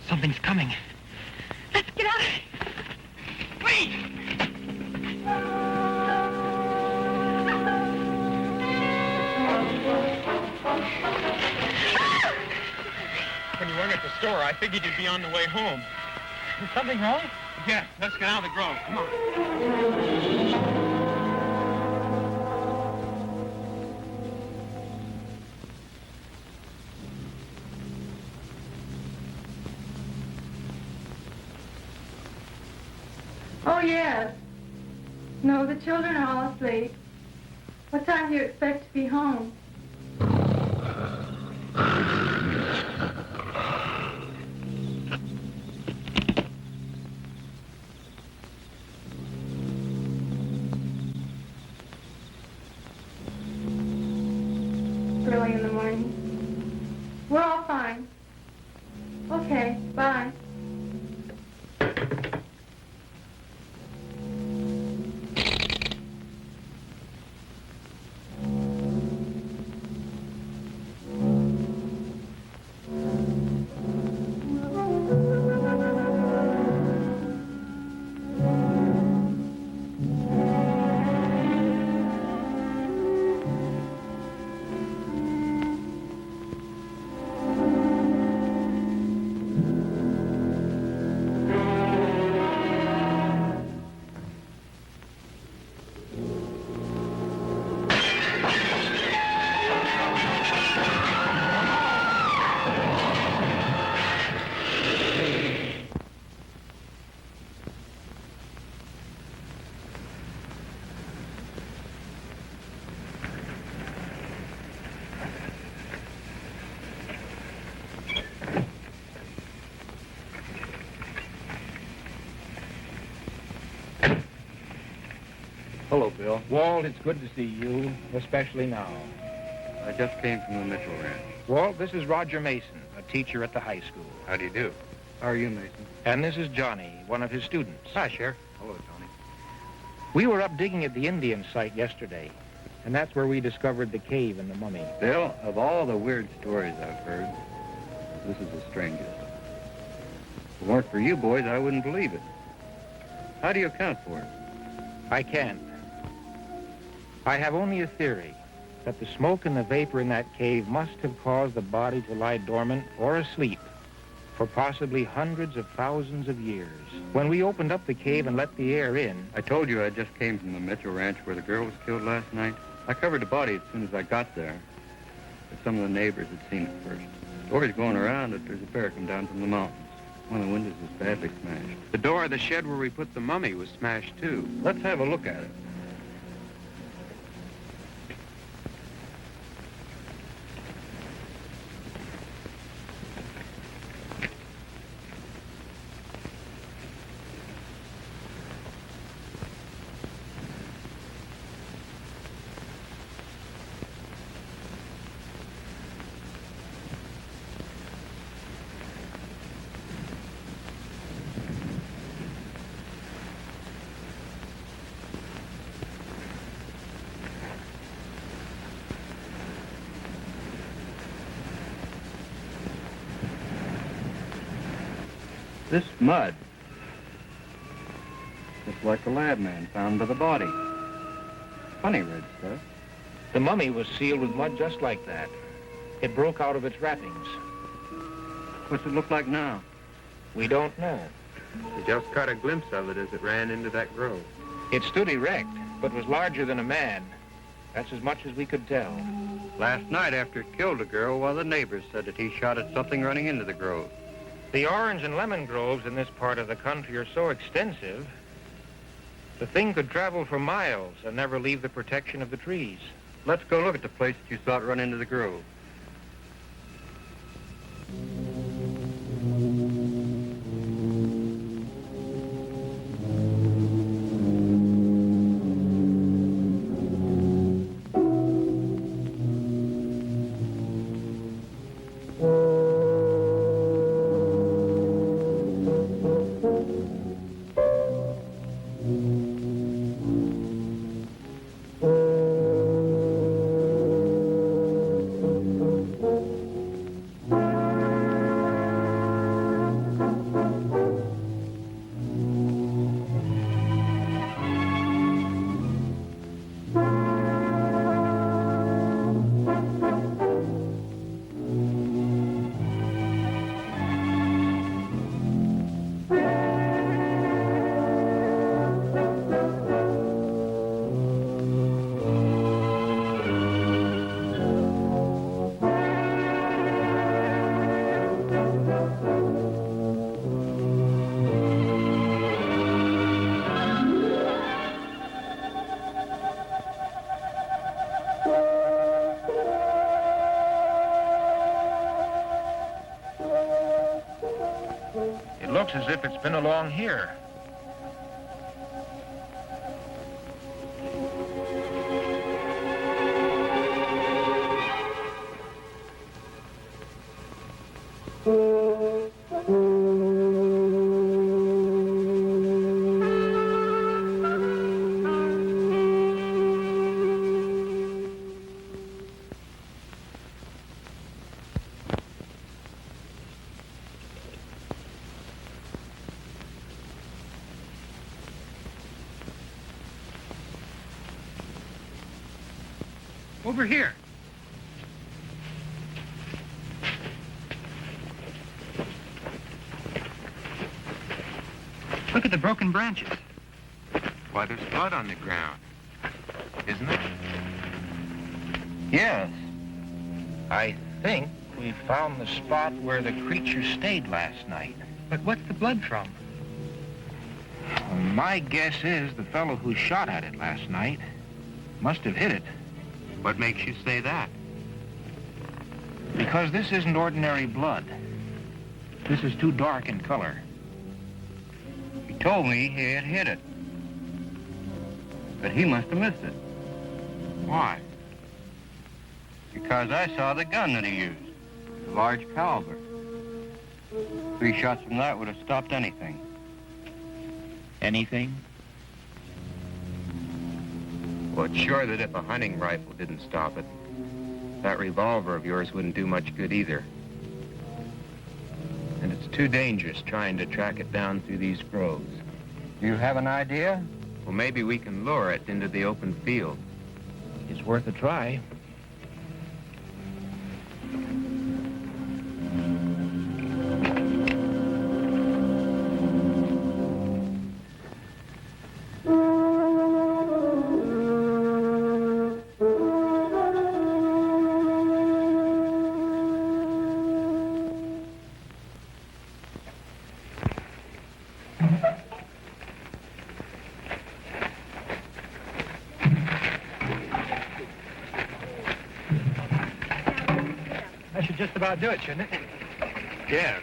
Something's coming. Let's get out. Wait! When you weren't at the store, I figured you'd be on the way home. Is something wrong? Yeah, let's get out of the grove. Come on. Oh, yes. No, the children are all asleep. What time do you expect to be home? Early in the morning. We're all fine. Okay, bye. Hello, Bill. Walt, it's good to see you, especially now. I just came from the Mitchell Ranch. Walt, this is Roger Mason, a teacher at the high school. How do you do? How are you, Mason? And this is Johnny, one of his students. Hi, Sheriff. Hello, Johnny. We were up digging at the Indian site yesterday, and that's where we discovered the cave and the mummy. Bill, of all the weird stories I've heard, this is the strangest. If it weren't for you boys, I wouldn't believe it. How do you account for it? I can't. I have only a theory that the smoke and the vapor in that cave must have caused the body to lie dormant or asleep for possibly hundreds of thousands of years. When we opened up the cave and let the air in... I told you I just came from the Mitchell Ranch where the girl was killed last night. I covered the body as soon as I got there, but some of the neighbors had seen it first. Stories going around that there's a bear come down from the mountains. One of the windows was badly smashed. The door of the shed where we put the mummy was smashed, too. Let's have a look at it. This mud looks like the lab man found by the body. Funny red stuff. The mummy was sealed with mud just like that. It broke out of its wrappings. What's it look like now? We don't know. We just caught a glimpse of it as it ran into that grove. It stood erect, but was larger than a man. That's as much as we could tell. Last night after it killed a girl, one of the neighbors said that he shot at something running into the grove. The orange and lemon groves in this part of the country are so extensive, the thing could travel for miles and never leave the protection of the trees. Let's go look at the place that you saw it run into the grove. It looks as if it's been along here. Over here. Look at the broken branches. Why, there's blood on the ground. Isn't there? Yes. I think we found the spot where the creature stayed last night. But what's the blood from? Well, my guess is the fellow who shot at it last night must have hit it. What makes you say that? Because this isn't ordinary blood. This is too dark in color. He told me he had hit it. But he must have missed it. Why? Because I saw the gun that he used. A large caliber. 3 shots from that would have stopped anything. Anything? Well, it's sure that if a hunting rifle didn't stop it, that revolver of yours wouldn't do much good either. And it's too dangerous trying to track it down through these groves. Do you have an idea? Well, maybe we can lure it into the open field. It's worth a try. That should just about do it, shouldn't it? Yes,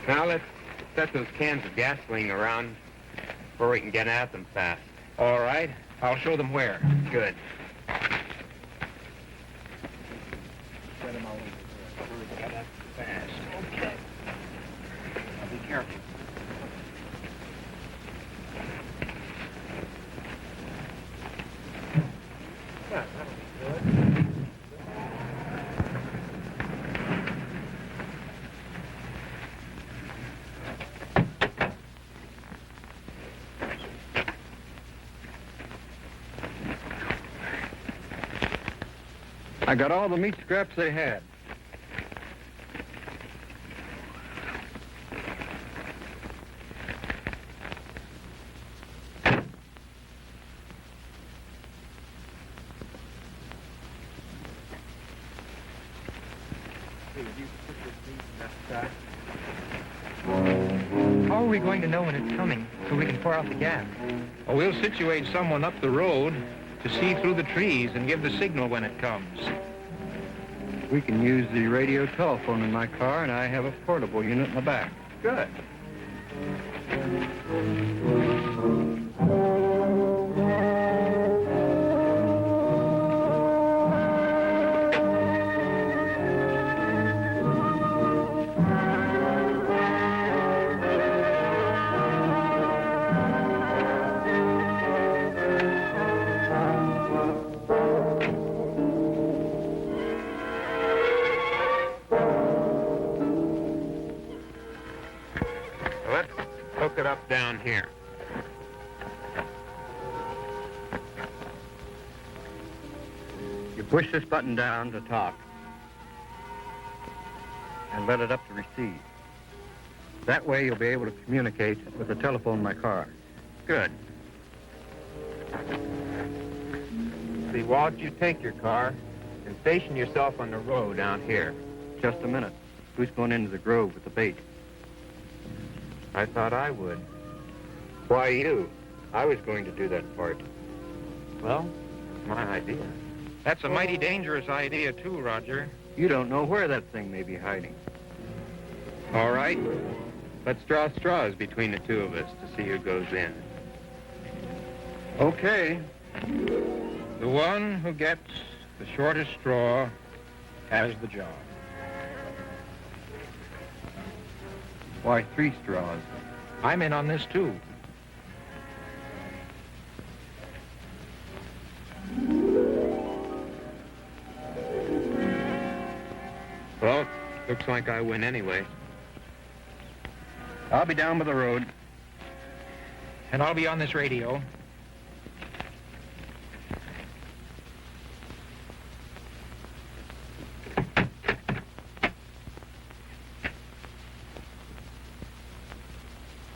Now let's set those cans of gasoline around where we can get at them fast. All right. I'll show them where. Good. Set them all over there. Get up fast. Okay. Now be careful. Yeah, that'll be good. I got all the meat scraps they had. How are we going to know when it's coming so we can pour out the gas? Well, we'll situate someone up the road to see through the trees and give the signal when it comes. We can use the radio telephone in my car, and I have a portable unit in the back. Good. Let's hook it up down here. You push this button down to talk and let it up to receive. That way you'll be able to communicate with the telephone in my car. Good. See, Walt, you take your car and station yourself on the road down here. Just a minute. Who's going into the grove with the bait? I thought I would. Why you? I was going to do that part. Well, it's my idea. That's a mighty dangerous idea, too, Roger. You don't know where that thing may be hiding. All right. Let's draw straws between the two of us to see who goes in. Okay. The one who gets the shortest straw has the job. Why 3 straws? I'm in on this, too. Well, looks like I win anyway. I'll be down by the road. And I'll be on this radio.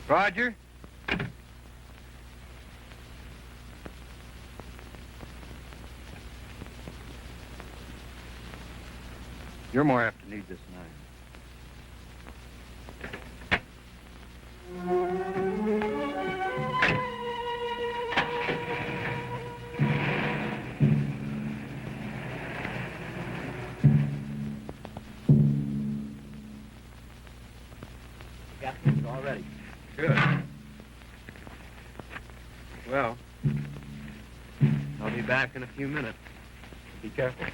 Roger? You're more apt to need this than Gaskett's all ready. Good. Well, I'll be back in a few minutes. Be careful.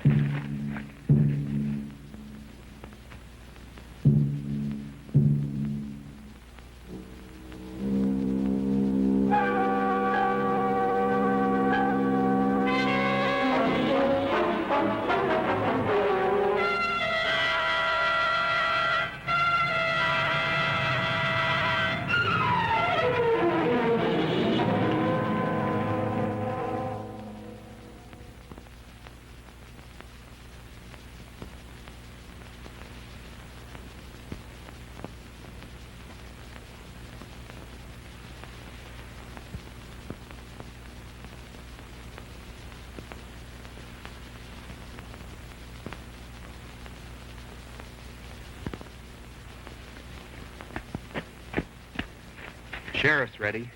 Sheriff's ready.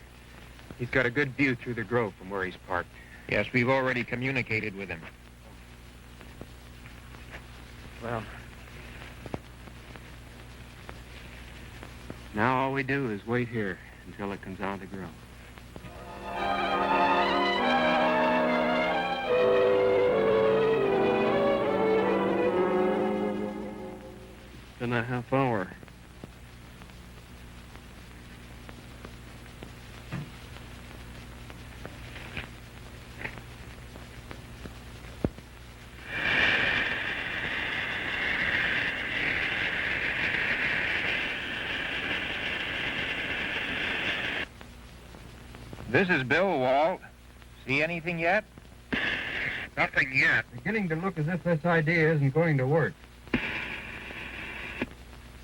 He's got a good view through the grove from where he's parked. Yes, we've already communicated with him. Well, now all we do is wait here until it comes out of the grove. It's been a half hour. This is Bill, Walt. See anything yet? Nothing yet. Beginning to look as if this idea isn't going to work.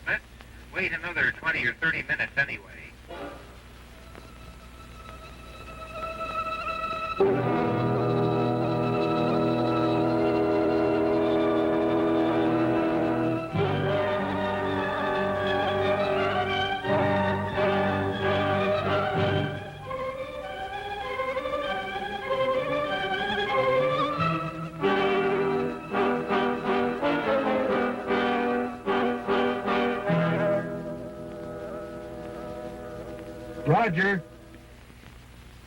Let's wait another 20 or 30 minutes anyway. Roger.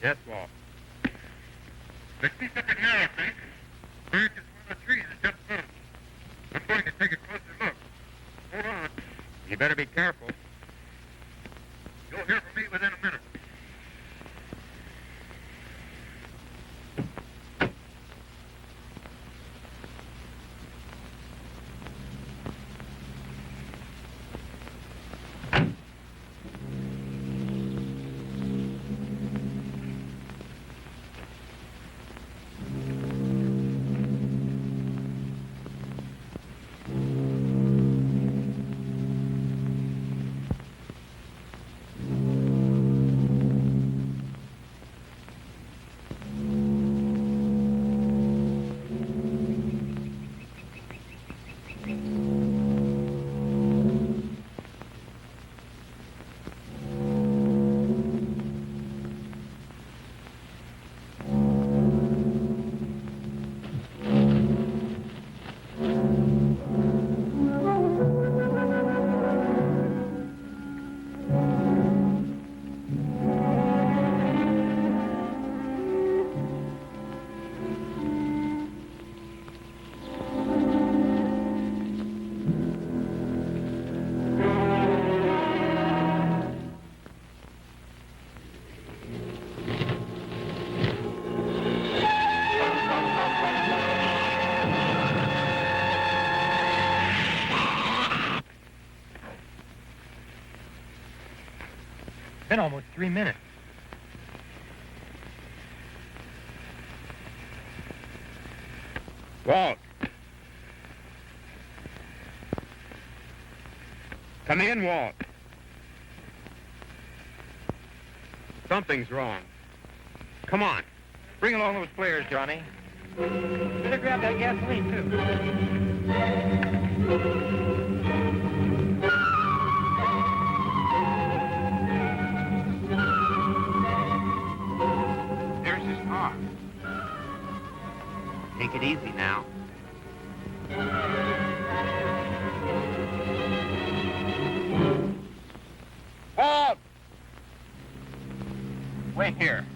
Yes, Walt. Let's see something here, I think. Back in one of the trees that just moved. I'm going to take a closer look. Hold on. You better be careful. You'll hear from me within a minute. Been almost 3 minutes. Walt. Come in, Walt. Something's wrong. Come on. Bring along those flares, Johnny. Better grab that gasoline, too. There's his car. Take it easy now. Walt! Wait here.